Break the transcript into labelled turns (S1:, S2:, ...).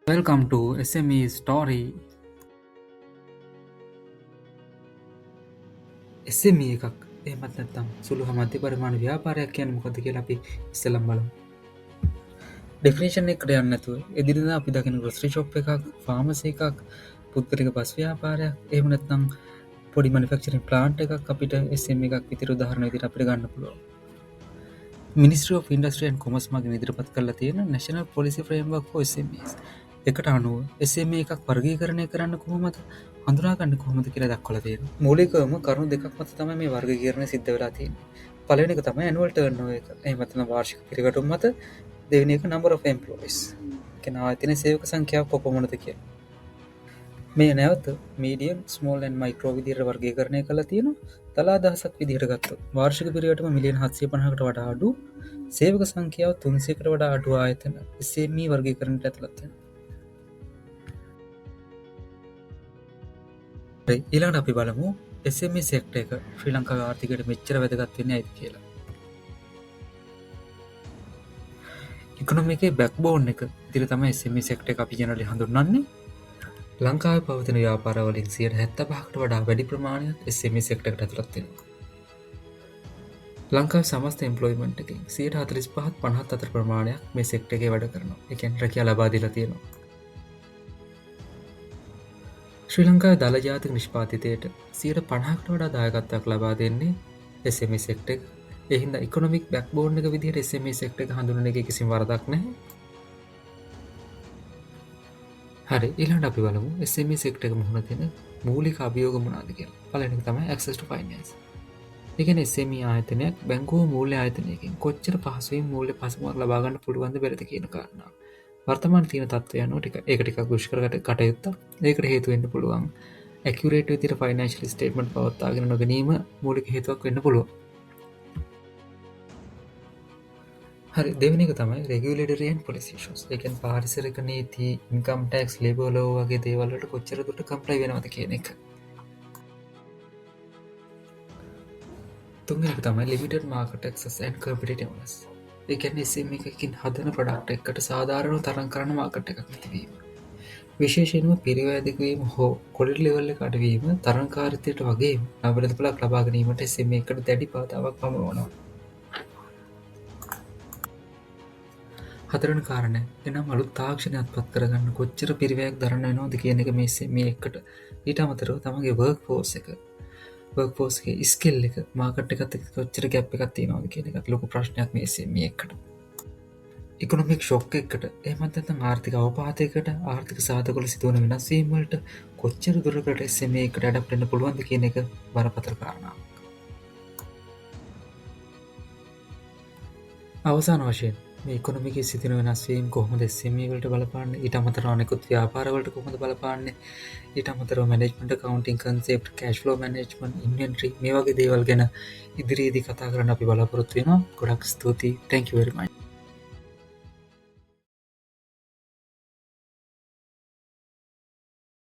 S1: Welcome to SME Story. SME එකක් එහෙමත් නැත්නම් සුළු හා මධ්‍ය පරිමාණ ව්‍යාපාරයක් කියන්නේ මොකක්ද කියලා අපි ඉස්සෙල්ලම බලමු. ඩෙෆිනිෂන් එකට යන්න නැතුව එදිනෙදා අපි දකින ග්‍රොසරි ෂොප් එකක්, ෆාමසි එකක්, පුද්ගලික බස් ව්‍යාපාරයක්, එහෙම නැත්නම් පොඩි මැනුෆැක්චරින් ප්ලාන්ට් එකක් අපිට SME එකක් විතර උදාහරණ විදිහට අපිට ගන්න පුළුවන්. Ministry of Industry and Commerce මගින් ඉදිරිපත් කරලා තියෙන National Policy Framework for SMEs එකට අනුව SME එකක් වර්ගීකරණය කරන්න කොහොමද, හඳුනාගන්න කොහොමද කියලා දක්වලා තියෙනවා. මූලිකවම කරුණු දෙකක් මත තමයි මේ වර්ගීකරණය සිද්ධ වෙලා තියෙන්නේ. පළවෙනි එක තමයි annual turnover එක. එහෙම නැත්නම් වාර්ෂික පිරිවැටුම් මත. දෙවෙනි එක number of employees. කියන ආයතන සේවක සංඛ්‍යාව කොපමණද කියලා. මේ නැවත medium, small and micro විදිහට වර්ගීකරණය කරලා තියෙනවා. තලා දහසක් විදිහට ගත්තොත් වාර්ෂික පිරිවැටුම මිලියන 750කට වඩා අඩු, සේවක සංඛ්‍යාව 300කට වඩා අඩු ආයතන SME වර්ගීකරණයට ඇතුළත් වෙනවා. ඊළඟට අපි බලමු SME සෙක්ටර් එක ශ්‍රී ලංකාවේ ආර්ථිකයට මෙච්චර වැදගත් වෙන්නේ ඇයිද කියලා. ඉකොනොමි එකේ බෑක්බෝන් එක විදිහට තමයි SME සෙක්ටර් එක අපි ජෙනරලි හඳුන්වන්නේ. ලංකාවේ පවතින ව්‍යාපාර වලින් 75%කට වඩා වැඩි ප්‍රමාණයක් SME සෙක්ටර් එකට ඇතුළත් වෙනවා. ලංකාවේ සමස්ත එම්ප්ලොයිමන්ට් එකෙන් 45%ත් 54 ප්‍රමාණයක් මේ සෙක්ටර් එකේ වැඩ කරනවා. ඒ කියන්නේ රැකියාව ලබා දීලා තියෙනවා. ශ්‍රී ලංකාවේ දළ ජාතික නිෂ්පාදිතයට 50%කට වඩා දායකත්වයක් ලබා දෙන්නේ SME සෙක්ටර් එක. ඒ හින්දා ඉකොනොමික් බෑක්බෝන් එක විදිහට SME සෙක්ටර් එක හඳුන්වන එකේ කිසිම වරදක් නැහැ. හරි, ඊළඟට අපි බලමු SME සෙක්ටර් එක මුහුණ දෙන මූලික අභියෝග මොනවාද කියලා. පළවෙනි එක තමයි access to finance. ඒ කියන්නේ SME ආයතනයක් බැංකුව මූල්‍ය ආයතනයකින් කොච්චර පහසුවෙන් මූල්‍ය පසුබිමක් ලබා ගන්න පුළුවන්ද බැරිද කියන කාරණාව. වර්තමාන තියෙන තත්ත්වය අනුව ඒක ටිකක් දුෂ්කර කටයුත්තක්. ඒකට හේතු වෙන්න පුළුවන් ඇකියුරේට් විදිහට ෆයිනෑන්ෂියල් ස්ටේට්මන්ට් පවත්වාගෙන නොගැනීම මූලික හේතුවක් වෙන්න පුළුවන්. හරි, දෙවෙනි එක තමයි regulatory and policy issues. ඒ කියන්නේ පාරිසරික නීති, income tax, labor law වගේ දේවල් වලට කොච්චර දුරට කම්ප්ලයි වෙනවද කියන එක. තුන්වෙනි එක තමයි limited market access and competitiveness. ඒ කියන්නේ SME එකකින් හදන ප්‍රොඩක්ට් එකකට සාධාරණව තරම් කරන මාකට් එකක් නැතිවීම. විශේෂයෙන්ම පිරිවැදිකවීම හෝ කොලිටි ලෙවල් එක අඩුවීම තරංකාරීත්වයට වගේම ප්‍රතිඵලක් ලබා ගැනීමට SME එකට දැඩි බාධාවක් පමුණුවනවා. හතරවෙනි කාරණය එනම් අලුත් තාක්ෂණයක් පත් කරගන්න කොච්චර පිරිවැයක් දරන්න වෙනවද කියන එක මේ SME එකට. ඊට අමතරව තමන්ගේ වර්ක්ෆෝස් එකේ ස්කිල් එක මාකට් එකත් එක්ක කොච්චර ගැප් එකක් තියෙනවද කියන එකත් ලොකු ප්‍රශ්නයක් මේ SME එකට. ඉකොනොමික් ෂොක් එකකට, එහෙමත් නැත්නම් ආර්ථික අවපාතයකට, ආර්ථික සාධකවල සිදුවන වෙනස් වීම් වලට කොච්චර දුරකට SME එකට ඇඩප්ට් වෙන්න පුළුවන්ද කියන එක බරපතල කාරණාවක්. අවසාන වශයෙන් මේ ඉකොනොමි එකේ සිදුවන වෙනස් වීම් කොහොමද SME වලට බලපාන්නේ, ඊට අමතරව අනෙකුත් ව්‍යාපාර වලට කොහොමද බලපාන්නේ, ඊට අමතරව management accounting concept, cash flow management, inventory මේ වගේ දේවල් ගැන ඉදිරියේදී කතා කරන්න අපි බලාපොරොත්තු වෙනවා. ගොඩක් ස්තුතියි. Thank you very much.